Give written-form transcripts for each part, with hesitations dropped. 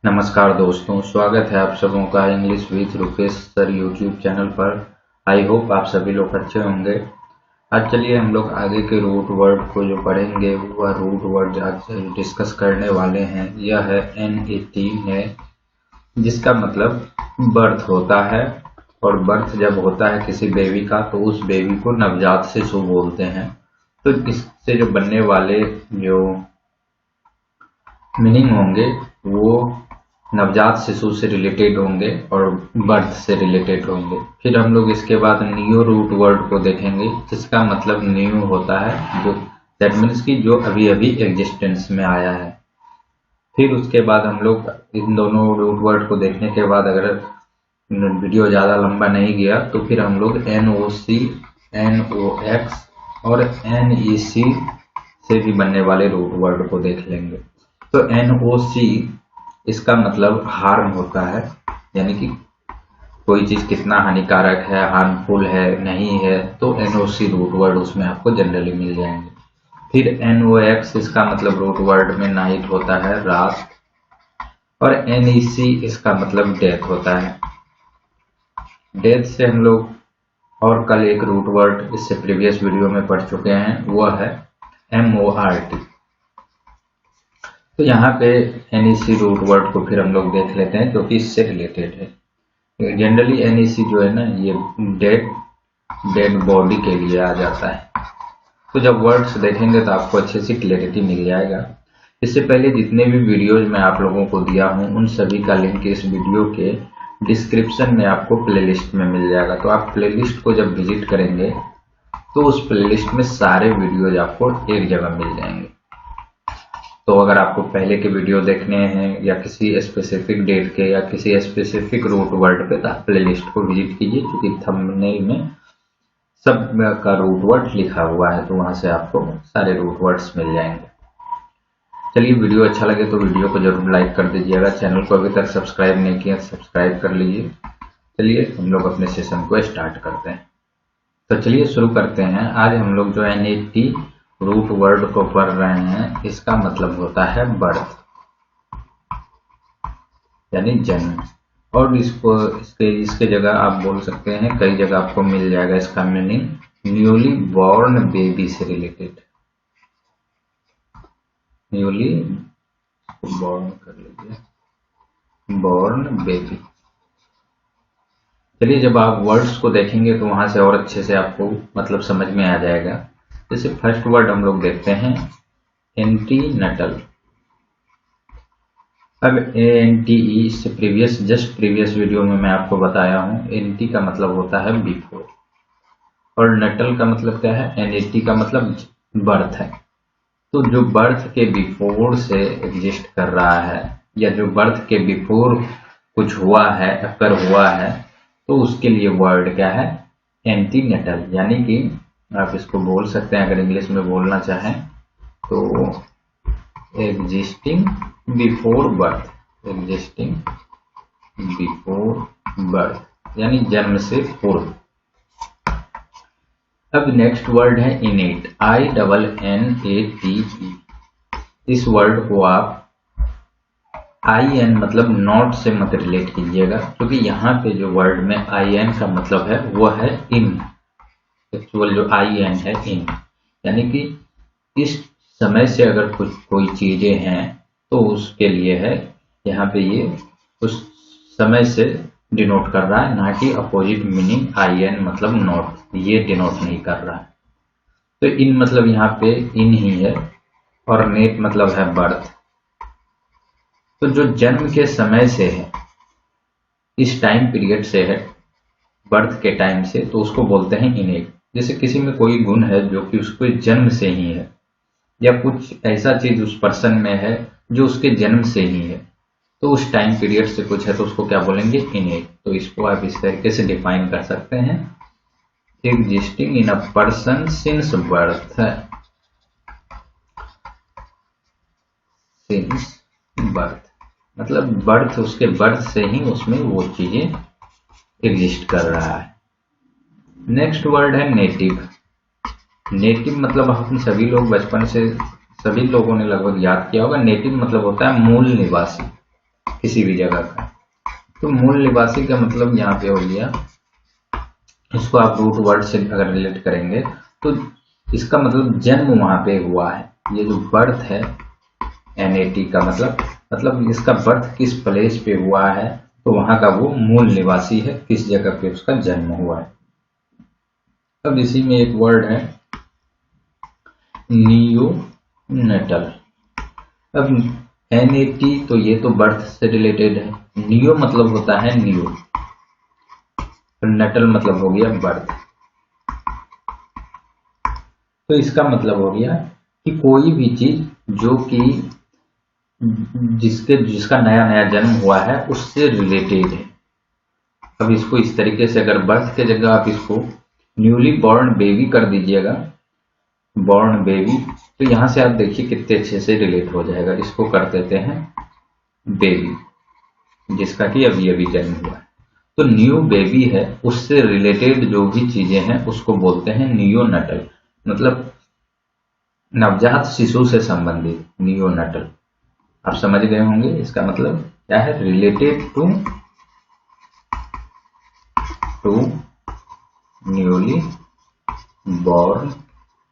नमस्कार दोस्तों, स्वागत है आप सबों का English with Rupesh sir YouTube channel पर। आई होप आप सभी लोग अच्छे होंगे। आज चलिए हम लोग आगे के रूट वर्ड को जो पढ़ेंगे वह रूट वर्ड आज डिस्कस करने वाले हैं। यह है NAT है, जिसका मतलब बर्थ होता है। और बर्थ जब होता है किसी बेबी का तो उस बेबी को नवजात शिशु बोलते हैं। तो इससे जो बनने वाले जो मीनिंग होंगे वो नवजात शिशु से रिलेटेड होंगे और बर्थ से रिलेटेड होंगे। फिर हम लोग इसके बाद न्यू रूट वर्ड को देखेंगे, जिसका मतलब न्यू होता है, जो दैट मीन्स कि जो अभी अभी एग्जिस्टेंस में आया है। फिर उसके बाद हम लोग इन दोनों रूट वर्ड को देखने के बाद अगर वीडियो ज़्यादा लंबा नहीं गया तो फिर हम लोग NOC, NOX और NEC से भी बनने वाले रूट वर्ड को देख लेंगे। तो NOC इसका मतलब हार्म होता है, यानी कि कोई चीज कितना हानिकारक है, हार्मफुल है, नहीं है, तो NOC रूट वर्ड उसमें आपको जनरली मिल जाएंगे। फिर NOX इसका मतलब रूट वर्ड में नाइट होता है, रात। और NEC इसका मतलब डेथ होता है। डेथ से हम लोग और कल एक रूट वर्ड इससे प्रीवियस वीडियो में पढ़ चुके हैं, वह है MORT। तो यहाँ पे NEC रूट वर्ड को फिर हम लोग देख लेते हैं, क्योंकि इससे रिलेटेड है। जनरली NEC जो है ना, ये डेड बॉडी के लिए आ जाता है। तो जब वर्ड्स देखेंगे तो आपको अच्छे से क्लैरिटी मिल जाएगा। इससे पहले जितने भी वीडियोज मैं आप लोगों को दिया हूँ उन सभी का लिंक इस वीडियो के डिस्क्रिप्शन में आपको प्लेलिस्ट में मिल जाएगा। तो आप प्लेलिस्ट को जब विजिट करेंगे तो उस प्लेलिस्ट में सारे वीडियोज आपको एक जगह मिल जाएंगे। तो अगर आपको पहले के वीडियो देखने हैं या किसी स्पेसिफिक डेट के या किसी स्पेसिफिक रूट वर्ड पे, तो आप प्लेलिस्ट को विजिट कीजिए, क्योंकि थंबनेल में सब का रूट वर्ड लिखा हुआ है, तो वहां से आपको सारे रूट वर्ड्स मिल जाएंगे। चलिए, वीडियो अच्छा लगे तो वीडियो को जरूर लाइक कर दीजिएगा। चैनल को अभी तक सब्सक्राइब नहीं किया, सब्सक्राइब कर लीजिए। चलिए हम लोग अपने सेशन को स्टार्ट करते हैं। तो चलिए शुरू करते हैं। आज हम लोग जो NAT रूट वर्ड को पढ़ रहे हैं, इसका मतलब होता है बर्थ, यानी जन्म। और इसके जगह आप बोल सकते हैं, कई जगह आपको मिल जाएगा इसका मीनिंग न्यूली बॉर्न बेबी से रिलेटेड। न्यूली बॉर्न कर लीजिए, बॉर्न बेबी। चलिए, जब आप वर्ड्स को देखेंगे तो वहां से और अच्छे से आपको मतलब समझ में आ जाएगा। जैसे फर्स्ट वर्ड हम लोग देखते हैं एंटीनटल। अब ANTE इससे प्रीवियस वीडियो में मैं आपको बताया हूँ, NT का मतलब होता है बिफोर और नटल का मतलब क्या है, NAT का मतलब बर्थ है। तो जो बर्थ के बिफोर से एग्जिस्ट कर रहा है या जो बर्थ के बिफोर कुछ हुआ है, अकर हुआ है, तो उसके लिए वर्ड क्या है, एंटीनटल। यानी कि आप इसको बोल सकते हैं, अगर इंग्लिश में बोलना चाहें तो existing before birth, existing before birth यानी जन्म से पूर्व। अब नेक्स्ट वर्ड है इनेट, INNATE। इस वर्ड को आप IN मतलब नॉट से मत रिलेट कीजिएगा, क्योंकि यहाँ पे जो वर्ड में IN का मतलब है वह है इन। एक्चुअल जो IN है इन, यानी कि इस समय से अगर कोई चीजें हैं तो उसके लिए है। यहाँ पे ये उस समय से डिनोट कर रहा है, ना कि अपोजिट मीनिंग IN मतलब नॉट, ये डिनोट नहीं कर रहा है। तो इन मतलब यहाँ पे इन ही है और नेट मतलब है बर्थ। तो जो जन्म के समय से है, इस टाइम पीरियड से है, बर्थ के टाइम से, तो उसको बोलते हैं इनेट। जैसे किसी में कोई गुण है जो कि उसके जन्म से ही है, या कुछ ऐसा चीज उस पर्सन में है जो उसके जन्म से ही है, तो उस टाइम पीरियड से कुछ है तो उसको क्या बोलेंगे, इनेट। तो इसको आप इस तरीके से डिफाइन कर सकते हैं, existing in a person since birth, since birth मतलब बर्थ, उसके बर्थ से ही उसमें वो चीजें एग्जिस्ट कर रहा है। नेक्स्ट वर्ड है नेटिव। नेटिव मतलब हम सभी लोग बचपन से सभी लोगों ने लगभग याद किया होगा। नेटिव मतलब होता है मूल निवासी, किसी भी जगह का। तो मूल निवासी का मतलब यहाँ पे हो गया, इसको आप रूट वर्ड से अगर रिलेट करेंगे तो इसका मतलब जन्म वहां पे हुआ है। ये जो बर्थ है NAT का मतलब इसका बर्थ किस प्लेस पे हुआ है, तो वहां का वो मूल निवासी है, किस जगह पे उसका जन्म हुआ है। अब इसी में एक वर्ड है नियोनेटल। अब NAT तो ये तो बर्थ से रिलेटेड है, नियो मतलब होता है न्यू, नेटल मतलब हो गया बर्थ। तो इसका मतलब हो गया कि कोई भी चीज जो कि जिसका नया नया जन्म हुआ है उससे रिलेटेड है। अब इसको इस तरीके से अगर बर्थ के जगह आप इसको न्यूली बॉर्न बेबी कर दीजिएगा, बॉर्न बेबी, तो यहां से आप देखिए कितने अच्छे से रिलेट हो जाएगा। इसको कर देते हैं बेबी, जिसका कि अभी अभी जन्म हुआ है। तो न्यू बेबी है, उससे रिलेटेड जो भी चीजें हैं उसको बोलते हैं नियोनेटल, मतलब नवजात शिशु से संबंधित नियोनेटल। आप समझ गए होंगे इसका मतलब क्या है, related to newly born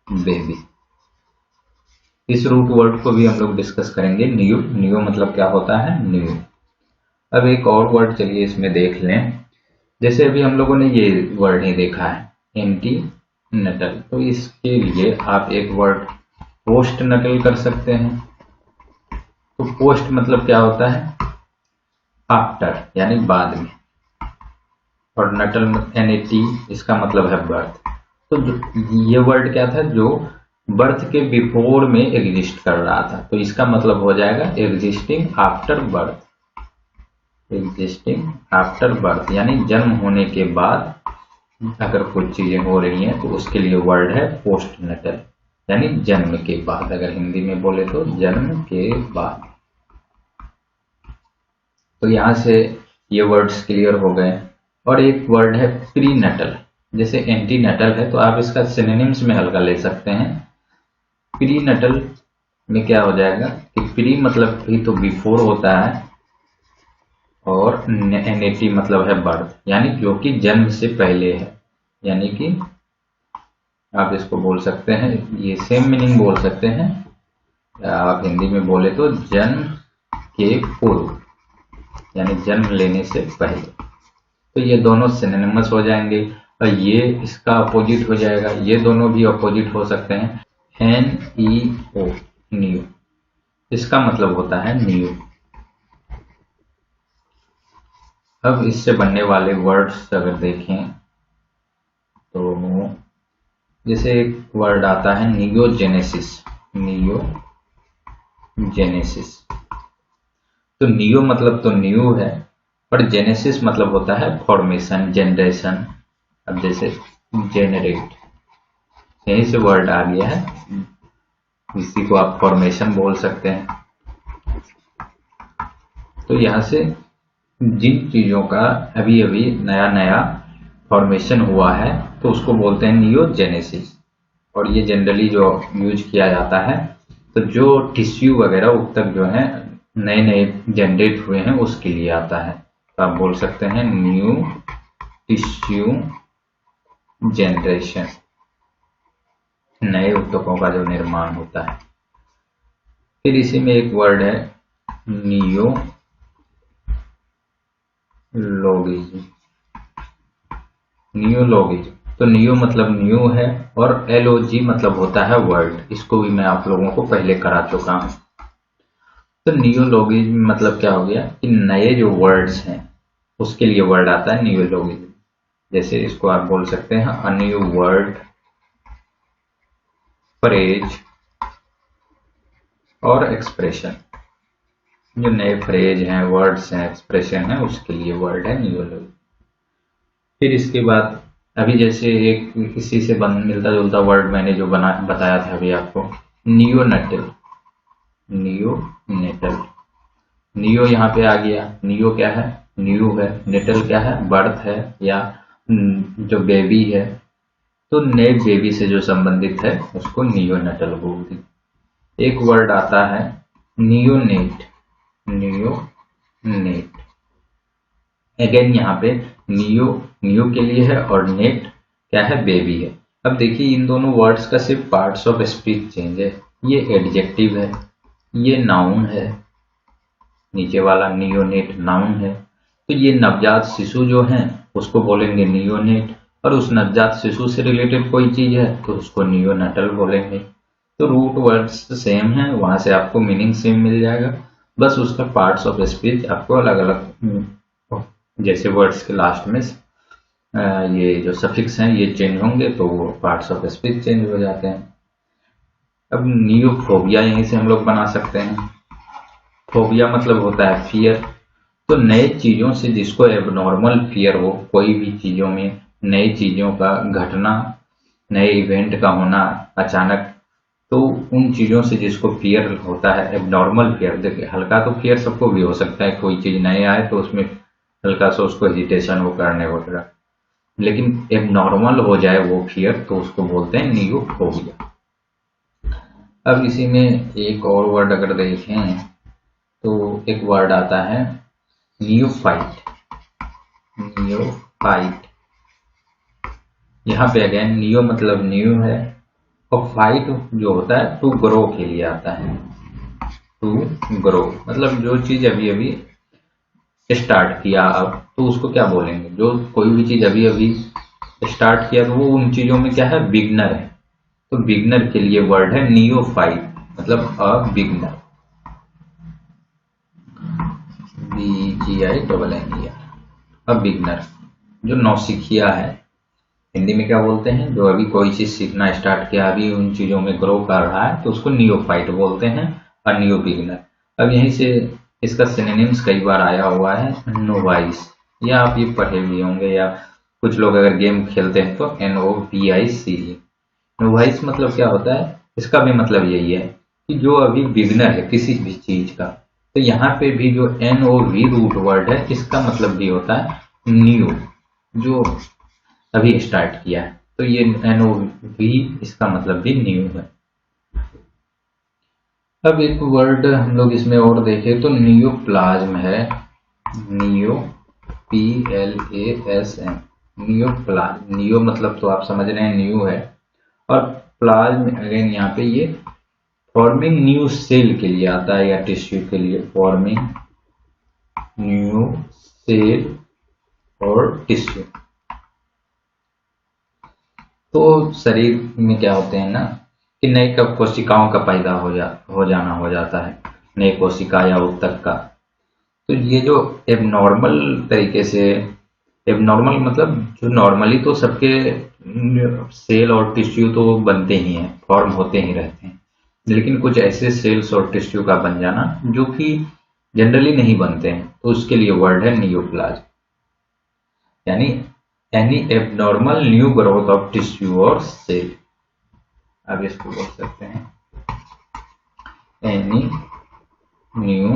baby. इस रूट वर्ड को भी हम लोग डिस्कस करेंगे। नियो, नियो मतलब क्या होता है, न्यू। अब एक और वर्ड चलिए इसमें देख लें। जैसे अभी हम लोगों ने ये वर्ड ही देखा है एंटी नटल, तो इसके लिए आप एक वर्ड पोस्ट नटल कर सकते हैं। तो पोस्ट मतलब क्या होता है, आफ्टर यानी बाद में, और नटल NAT इसका मतलब है बर्थ। तो ये वर्ड क्या था, जो बर्थ के बिफोर में एग्जिस्ट कर रहा था, तो इसका मतलब हो जाएगा existing after birth, existing after birth यानी जन्म होने के बाद अगर कुछ चीजें हो रही हैं तो उसके लिए वर्ड है पोस्ट नटल, यानी जन्म के बाद। अगर हिंदी में बोले तो जन्म के बाद। तो यहां से ये वर्ड्स क्लियर हो गए। और एक वर्ड है प्री नटल। जैसे एंटी नटल है तो आप इसका सिनोनिम्स में हल्का ले सकते हैं। प्री नटल में क्या हो जाएगा कि प्री मतलब भी तो बिफोर होता है, और NAT मतलब है बर्थ, यानी जो कि जन्म से पहले है। यानी कि आप इसको बोल सकते हैं, ये सेम मीनिंग बोल सकते हैं, आप हिंदी में बोले तो जन्म के पूर्व, यानी जन्म लेने से पहले। तो ये दोनों सिनोनिमस हो जाएंगे, और ये इसका अपोजिट हो जाएगा। ये दोनों भी अपोजिट हो सकते हैं। NEO न्यू, इसका मतलब होता है न्यू। अब इससे बनने वाले वर्ड्स अगर देखें तो जैसे एक वर्ड आता है नियोजेनेसिस, नियोजेनेसिस। तो नियो मतलब तो न्यू है, और जेनेसिस मतलब होता है फॉर्मेशन, जनरेशन। अब जैसे जेनरेट, यहीं से वर्ड आ गया है, इसी को आप फॉर्मेशन बोल सकते हैं। तो यहां से जिन चीजों का अभी अभी नया नया फॉर्मेशन हुआ है तो उसको बोलते हैं नियोजेनेसिस। और ये जनरली जो यूज किया जाता है, तो जो टिश्यू वगैरह अब तक जो है नए नए जनरेट हुए हैं उसके लिए आता है। तो आप बोल सकते हैं न्यू टिश्यू जनरेशन, नए ऊतकों का जो निर्माण होता है। फिर इसी में एक वर्ड है नियोलॉजिज्म, नियोलॉजिज्म। तो नियो मतलब न्यू है, और LOG मतलब होता है वर्ड। इसको भी मैं आप लोगों को पहले करा चुका हूं। तो नियोलॉजिज्म मतलब क्या हो गया कि नए जो वर्ड्स हैं उसके लिए वर्ड आता है नियोलॉजिज्म। जैसे इसको आप बोल सकते हैं अ न्यू वर्ड, फ्रेज और एक्सप्रेशन। जो नए फ्रेज हैं, वर्ड्स हैं, एक्सप्रेशन है, उसके लिए वर्ड है नियोलॉजिज्म। फिर इसके बाद अभी जैसे एक इसी से मिलता जुलता वर्ड मैंने जो बताया था अभी आपको, नियोनेटल। नियोनेटल, नियो यहाँ पे आ गया। नियो क्या है, न्यू है। नेटल क्या है, बर्थ है, या जो बेबी है। तो नए बेबी से जो संबंधित है उसको नियोनेटल बोलते हैं। एक वर्ड आता है नियोनेट, नियोनेट। नेट। अगेन यहाँ पे नियो नियो के लिए है और नेट क्या है, बेबी है। अब देखिए इन दोनों वर्ड्स का सिर्फ पार्ट्स ऑफ स्पीच चेंज है। ये एडजेक्टिव है, ये नाउन है, नीचे वाला नियोनेट नाउन है। तो ये नवजात शिशु जो है उसको बोलेंगे नियोनेट, और उस नवजात शिशु से रिलेटेड कोई चीज है तो उसको नियोनटल बोलेंगे। तो रूट वर्ड्स सेम है, वहां से आपको मीनिंग सेम मिल जाएगा, बस उसका पार्ट्स ऑफ स्पीच आपको अलग अलग, जैसे वर्ड्स के लास्ट में ये जो सफिक्स हैं ये चेंज होंगे तो वो पार्ट्स ऑफ स्पीच चेंज हो जाते हैं। अब नियोफोबिया यहीं से हम लोग बना सकते हैं। फोबिया मतलब होता है फियर। तो नए चीजों से जिसको एबनॉर्मल फियर हो, कोई भी चीजों में नई चीजों का घटना, नए इवेंट का होना अचानक, तो उन चीजों से जिसको फियर होता है, एबनॉर्मल फियर। देखिए हल्का तो फियर सबको भी हो सकता है, कोई चीज नए आए तो उसमें हल्का सा उसको हेजिटेशन हो करने वगैरह, लेकिन एबनॉर्मल हो जाए वो फियर तो उसको बोलते हैं नियोफोबिया। अब इसी में एक और वर्ड अगर देखें तो एक वर्ड आता है नियोफाइट। नियोफाइट, यहाँ पे अगेन नियो मतलब न्यू है, और फाइट जो होता है टू ग्रो के लिए आता है। टू ग्रो मतलब जो चीज अभी अभी स्टार्ट किया, अब तो उसको क्या बोलेंगे, जो कोई भी चीज अभी अभी स्टार्ट किया तो वो उन चीजों में क्या है, बिगनर है। तो बिगनर के लिए वर्ड है नियोफाइट, मतलब a beginner. BGINNER, a beginner, जो नौसिखिया है। हिंदी में क्या बोलते हैं, जो अभी कोई चीज सीखना स्टार्ट किया, अभी उन चीजों में ग्रो कर रहा है तो उसको नियोफाइट बोलते हैं, और नियो बिगनर। अब यहीं से इसका सिनोनिम्स कई बार आया हुआ है, नोवाइस, या आप ये पढ़े भी होंगे, या कुछ लोग अगर गेम खेलते हैं तो NOVICE। नोवाइस मतलब क्या होता है, इसका भी मतलब यही है कि जो अभी बिगनर है किसी भी चीज का। तो यहाँ पे भी जो NOV रूट वर्ड है इसका मतलब भी होता है न्यू, जो अभी स्टार्ट किया है। तो ये NOV इसका मतलब भी न्यू है। अब एक वर्ड हम लोग इसमें और देखें तो नियोप्लाज्म है। Neo PLASM, neoplasm. नियो मतलब तो आप समझ रहे हैं न्यू है, और प्लाज्म अगेन यहाँ पे ये फॉर्मिंग न्यू सेल के लिए आता है, या टिश्यू के लिए, फॉर्मिंग न्यू सेल और टिश्यू। तो शरीर में क्या होते हैं ना कि नई कोशिकाओं का पैदा हो जाना हो जाता है, नई कोशिका या ऊतक का। तो ये जो एबनॉर्मल तरीके से, एबनॉर्मल मतलब जो नॉर्मली तो सबके सेल और टिश्यू तो बनते ही हैं, फॉर्म होते ही रहते हैं, लेकिन कुछ ऐसे सेल्स और टिश्यू का बन जाना जो कि जनरली नहीं बनते हैं, तो उसके लिए वर्ड है नियोप्लाज्म, यानी any abnormal new growth of tissue और सेल। अब इसको बोल सकते हैं एनी न्यू,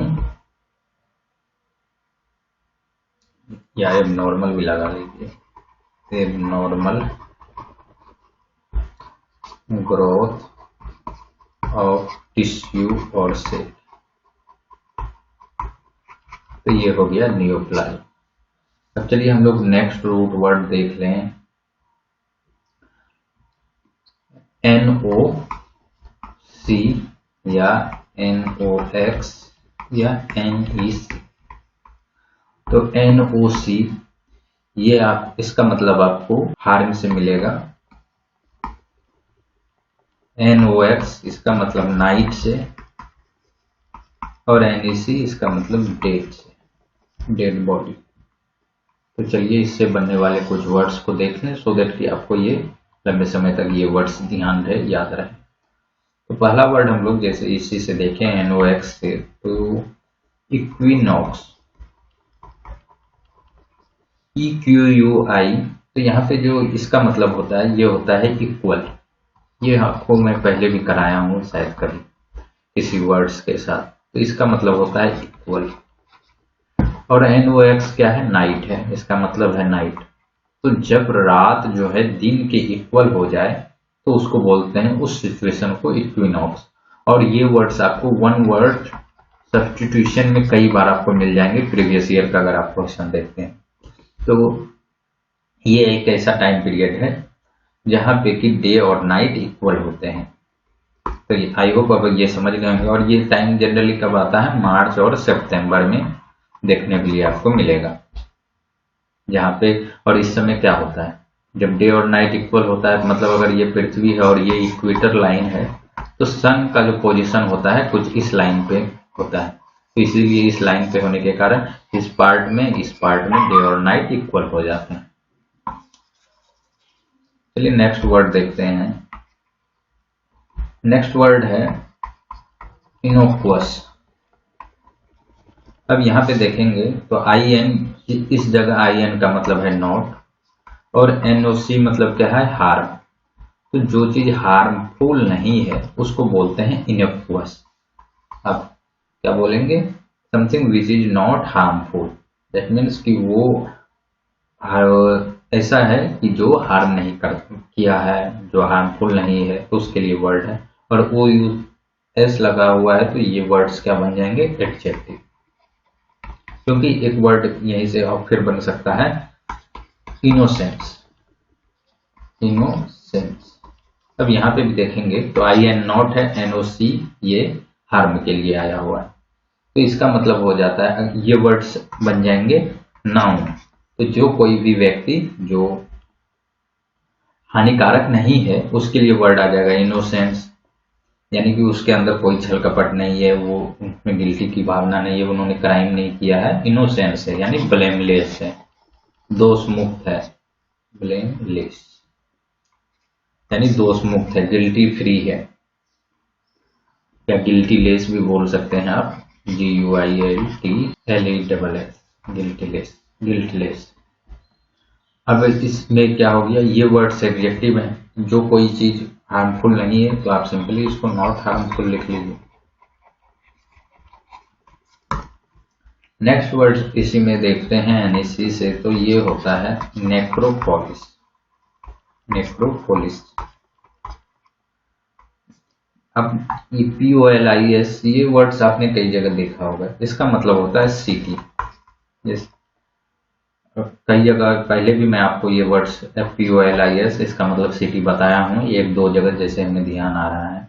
या एबनॉर्मल भी लगा लीजिए, एबनॉर्मल ग्रोथ ऑफ टिश्यू और सेल। तो ये हो गया नियोप्लाज्म। अब चलिए हम लोग नेक्स्ट रूट वर्ड देख लें, NOC या NOX या NEC। तो NOC ये आप, इसका मतलब आपको हार्म से मिलेगा। NOX इसका मतलब नाइट से, और NEC इसका मतलब डेथ से, डेड बॉडी। तो चलिए इससे बनने वाले कुछ वर्ड्स को देख लें, सो दैट कि आपको ये लंबे समय तक ये वर्ड्स ध्यान रहे, याद रहे। तो पहला वर्ड हम लोग जैसे इसी से देखें NOX से, तो इक्विनॉक्स, EQUI। तो यहाँ पे जो इसका मतलब होता है ये होता है इक्वल। ये आपको मैं पहले भी कराया हूँ शायद कभी किसी वर्ड्स के साथ। तो इसका मतलब होता है इक्वल, और NOX क्या है, नाइट है, इसका मतलब है नाइट। तो जब रात जो है दिन के इक्वल हो जाए तो उसको बोलते हैं, उस सिचुएशन को इक्विनॉक्स। और ये वर्ड्स आपको वन वर्ड सब्स्टिट्यूशन में कई बार आपको मिल जाएंगे प्रीवियस ईयर का, अगर आप क्वेश्चन देखते हैं तो ये एक ऐसा टाइम पीरियड है जहां पे कि डे और नाइट इक्वल होते हैं। तो आई होप अब ये समझ गए होंगे। और ये टाइम जनरली कब आता है, मार्च और सितंबर में देखने के लिए आपको मिलेगा, जहाँ पे। और इस समय क्या होता है, जब डे और नाइट इक्वल होता है, मतलब अगर ये पृथ्वी है और ये इक्वेटर लाइन है, तो सन का जो पोजीशन होता है कुछ इस लाइन पे होता है। तो इसीलिए इस लाइन पे होने के कारण इस पार्ट में डे और नाइट इक्वल हो जाते हैं। चलिए नेक्स्ट वर्ड देखते हैं। नेक्स्ट वर्ड है इनोक्वस। अब यहाँ पे देखेंगे तो आई एन, इस जगह आई एन का मतलब है नॉट, और एनओसी मतलब क्या है, हार्म। तो जो चीज हार्मफुल नहीं है उसको बोलते हैं इनोक्वस। अब क्या बोलेंगे, something which is not harmful, that means कि वो ऐसा है कि जो हार्म नहीं किया है, जो हार्मफुल नहीं है, तो उसके लिए वर्ड है। और ओ यू एस लगा हुआ है तो ये वर्ड्स क्या बन जाएंगे, एडजेक्टिव। क्योंकि एक वर्ड यहीं से और फिर बन सकता है इनोसेंस। इनोसेंस। अब यहाँ पे भी देखेंगे तो आई एन नॉट है, एनओसी ये हार्म के लिए आया हुआ है, तो इसका मतलब हो जाता है ये वर्ड्स बन जाएंगे नाउन। तो जो कोई भी व्यक्ति जो हानिकारक नहीं है उसके लिए वर्ड आ जाएगा इनोसेंस, यानी कि उसके अंदर कोई छल कपट नहीं है, वो उसमें गिल्टी की भावना नहीं है, उन्होंने क्राइम नहीं किया है, इनोसेंस है यानी ब्लेमलेस है, दोष मुक्त है। ब्लेमलेस यानी दोष मुक्त है, गिल्टी फ्री है, या गिल्टी लेस भी बोल सकते हैं आप, GUILTLESS, गिल्टी लेस, गिल्टलेस। अब इसमें क्या हो गया, ये वर्ड्स एडजेक्टिव है, जो कोई चीज हार्मफुल नहीं है तो आप सिंपली इसको नॉट हार्मफुल लिख लीजिए। नेक्स्ट वर्ड इसी में देखते हैं एनएसी से, तो ये होता है नेक्रोपोलिस। नेक्रोपोलिस। अब ये POLIS, ये वर्ड्स आपने कई जगह देखा होगा, इसका मतलब होता है सिटी। कई जगह पहले भी मैं आपको ये वर्ड्स POLIS इसका मतलब सिटी बताया हूँ, एक दो जगह जैसे हमें ध्यान आ रहा है।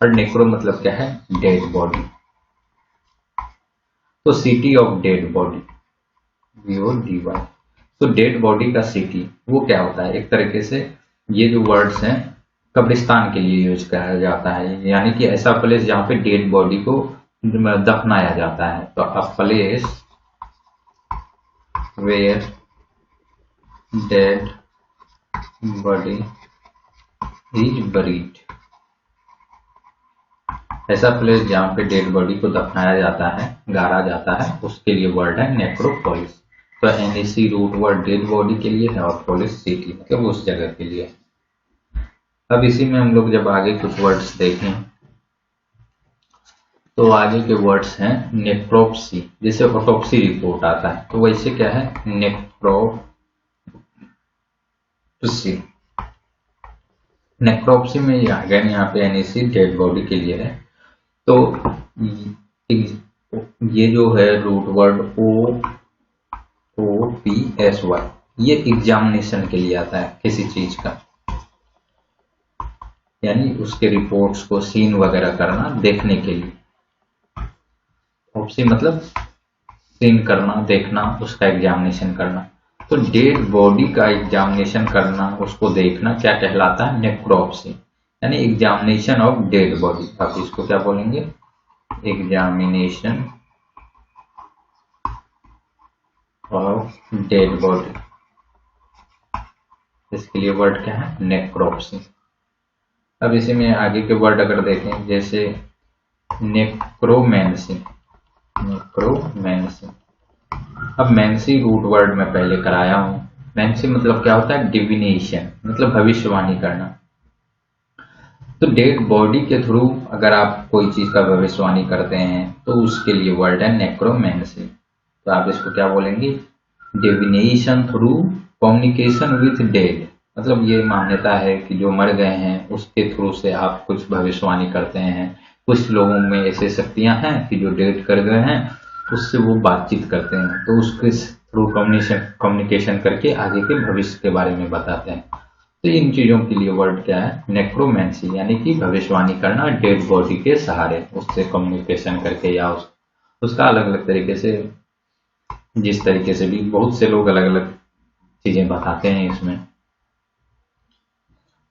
और नेक्रो मतलब क्या है, डेड बॉडी। तो city of dead body, VODY। तो डेड बॉडी का सिटी वो क्या होता है, एक तरीके से ये जो वर्ड्स हैं कब्रिस्तान के लिए यूज किया जाता है, यानी कि ऐसा प्लेस जहाँ पे डेड बॉडी को दफनाया जाता है। तो a place where dead body is buried, ऐसा प्लेस जहाँ पे डेड बॉडी को दफनाया जाता है, गाड़ा जाता है, उसके लिए वर्ड है नेक्रोपोलिस। तो NEC root word dead body के लिए है और पोलिस सिटी मतलब उस जगह के लिए। अब इसी में हम लोग जब आगे कुछ वर्ड्स देखें तो आगे के वर्ड्स हैं नेक्रोप्सी। जैसे ऑटोप्सी रिपोर्ट आता है तो वैसे क्या है, नेक्रोप्सी। नेक्रोप्सी में ये आ गया, यहाँ पे NEC डेड बॉडी के लिए है। तो ये जो है रूट वर्ड OPSY, ये एग्जामिनेशन के लिए आता है किसी चीज का, यानी उसके रिपोर्ट्स को सीन वगैरह करना, देखने के लिए। ऑप्सी मतलब सीन करना, देखना, उसका एग्जामिनेशन करना। तो डेड बॉडी का एग्जामिनेशन करना, उसको देखना क्या कहलाता है, नेक्रोप्सी, यानी एग्जामिनेशन ऑफ डेड बॉडी। आप इसको क्या बोलेंगे, एग्जामिनेशन ऑफ डेड बॉडी। इसके लिए वर्ड क्या है, नेक्रोप्सी। अब इसी में आगे के वर्ड अगर देखें, जैसे नेक्रोमेंसी। नेक्रोमेंसी, अब मैंसी रूट वर्ड में पहले कराया हूं। मैंसी मतलब क्या होता है, डिविनेशन, मतलब भविष्यवाणी करना। तो डेड बॉडी के थ्रू अगर आप कोई चीज का भविष्यवाणी करते हैं तो उसके लिए वर्ड है नेक्रोमेंसी। तो आप इसको क्या बोलेंगे, divination through communication with dead, मतलब ये मान्यता है कि जो मर गए हैं उसके थ्रू से आप कुछ भविष्यवाणी करते हैं, कुछ लोगों में ऐसे शक्तियां हैं कि जो डेट कर गए हैं उससे वो बातचीत करते हैं, तो उसके थ्रू कम्युनिकेशन करके आगे के भविष्य के बारे में बताते हैं। तो इन चीजों के लिए वर्ड क्या है, नेक्रोमेंसी, यानी कि भविष्यवाणी करना डेड बॉडी के सहारे, उससे कम्युनिकेशन करके या उसका अलग अलग तरीके से, जिस तरीके से भी बहुत से लोग अलग अलग चीजें बताते हैं इसमें।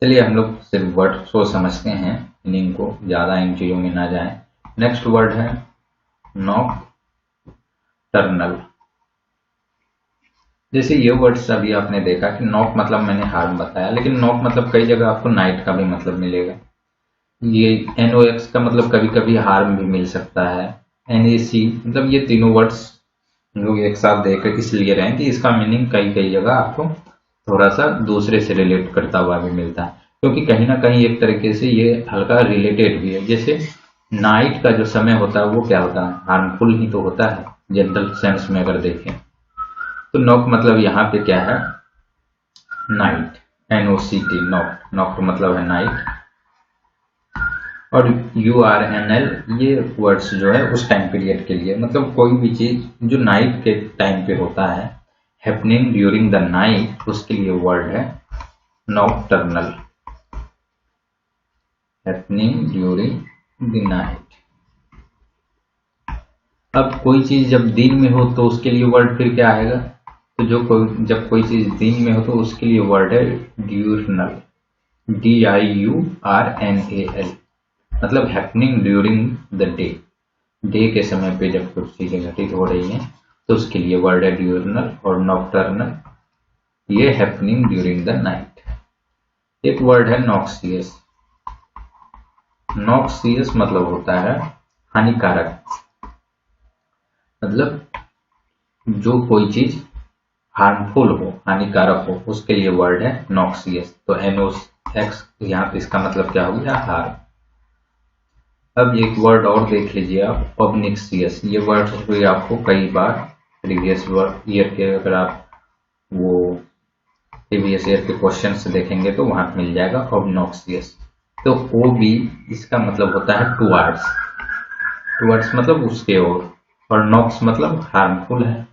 चलिए हम लोग सिर्फ वर्ड को समझते हैं, मीनिंग को, ज्यादा इन चीजों में ना जाएं। नेक्स्ट वर्ड है नॉकटर्नल। जैसे ये वर्ड्स अभी आपने देखा कि नॉक मतलब मैंने हार्म बताया, लेकिन नॉक मतलब कई जगह आपको नाइट का भी मतलब मिलेगा। ये NOX का मतलब कभी कभी हार्म भी मिल सकता है। NAC मतलब ये तीनों वर्ड्स हम लोग एक साथ देख इसलिए रहे हैं कि इसका मीनिंग कई कई जगह आपको थोड़ा सा दूसरे से रिलेट करता हुआ भी मिलता है, क्योंकि कहीं ना कहीं एक तरीके से ये हल्का रिलेटेड भी है। जैसे नाइट का जो समय होता है वो क्या होता है, हार्मफुल ही तो होता है जनरल सेंस में अगर देखें तो। नॉक मतलब यहाँ पे क्या है, नाइट, NOCT, नॉक, नॉक का मतलब है नाइट। और URNL ये वर्ड्स जो है उस टाइम पीरियड के लिए, मतलब कोई भी चीज जो नाइट के टाइम पे होता है, हैपनिंग ड्यूरिंग द नाइट, उसके लिए वर्ड है nocturnal, happening during the night. अब कोई चीज जब दिन में हो तो उसके लिए वर्ड फिर क्या आएगा, तो जब कोई चीज दिन में हो तो उसके लिए वर्ड है ड्यूरनल, DIURNAL, मतलब happening during the day, day के समय पे जब कुछ चीजें घटित हो रही हैं तो उसके लिए वर्ड है ड्यूरनल। और नॉकटर्नल ये हैपनिंग ड्यूरिंग द नाइट। एक वर्ड है नॉक्सियस। नॉक्सियस मतलब होता है हानिकारक, मतलब जो कोई चीज हार्मफुल हो, हानिकारक हो, उसके लिए वर्ड है नॉक्सियस। तो NOX यहाँ पे इसका मतलब क्या हो गया, हार्म। अब एक वर्ड और देख लीजिए आप, ऑब्निक्सियस। ये वर्ड भी आपको कई बार प्रीवियस ईयर के, अगर आप वो प्रीवियस ईयर के क्वेश्चन देखेंगे तो वहां मिल जाएगा ऑब्नॉक्सियस। तो ओ भी इसका मतलब होता है टुवर्ड्स, टुवर्ड्स मतलब उसके ओर, और नॉक्स मतलब हार्मफुल है।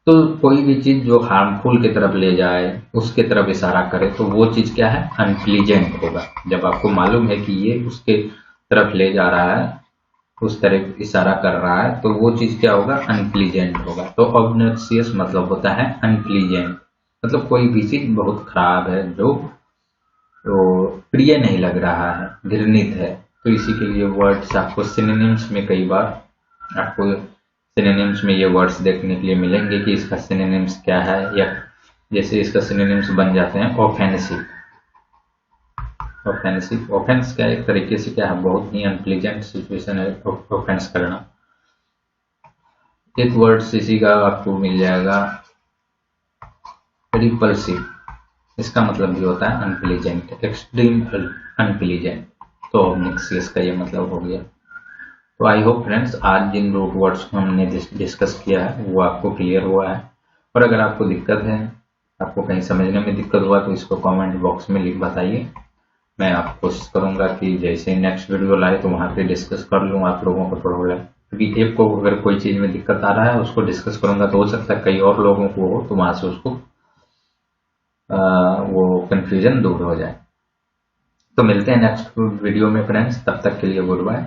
तो कोई भी चीज जो हार्मफुल की तरफ ले जाए, उसके तरफ इशारा करे, तो वो चीज क्या है, अनप्लीजेंट होगा। जब आपको मालूम है कि ये उसके तरफ ले जा रहा है, उस तरफ इशारा कर रहा है, तो वो चीज क्या होगा, अनप्लीजेंट होगा। तो ऑब्नॉक्सियस मतलब होता है अनप्लीजेंट, मतलब कोई भी चीज बहुत खराब है, जो तो प्रिय नहीं लग रहा है, घृणित है। तो इसी के लिए वर्ड्स आपको सिनोनिम्स में कई बार आपको सिनोनिम्स में ये वर्ड्स देखने के लिए मिलेंगे कि इसका सिनोनिम्स क्या है, या जैसे इसका सिनोनिम्स बन जाते हैं ऑफेंसिव। ऑफेंसिव, ऑफेंस क्या एक तरीके से क्या है, बहुत ही अनप्लीजेंट सिचुएशन है ऑफेंस करना। एक वर्ड इसी का आपको मिल जाएगा रिपल्सिव। इसका मतलब भी होता है अनप्लीजेंट, एक्सट्रीम अनप्लीजेंट। तो ऑब्निक्सियस का ये मतलब हो गया। तो आई होप फ्रेंड्स आज जिन रूट वर्ड्स को हमने डिस्कस किया है वो आपको क्लियर हुआ है। और अगर आपको दिक्कत है, आपको कहीं समझने में दिक्कत हुआ, तो इसको कमेंट बॉक्स में लिख बताइए। मैं आप कोशिश करूंगा कि जैसे नेक्स्ट वीडियो लाए तो वहां पे डिस्कस कर लूँ आप लोगों का प्रॉब्लम, क्योंकि एक को अगर कोई चीज में दिक्कत आ रहा है उसको डिस्कस करूंगा तो हो सकता है कई और लोगों को हो, तो वहां से उसको वो कंफ्यूजन दूर हो जाए। तो मिलते हैं नेक्स्ट वीडियो में फ्रेंड्स, तब तक के लिए गुड बाय।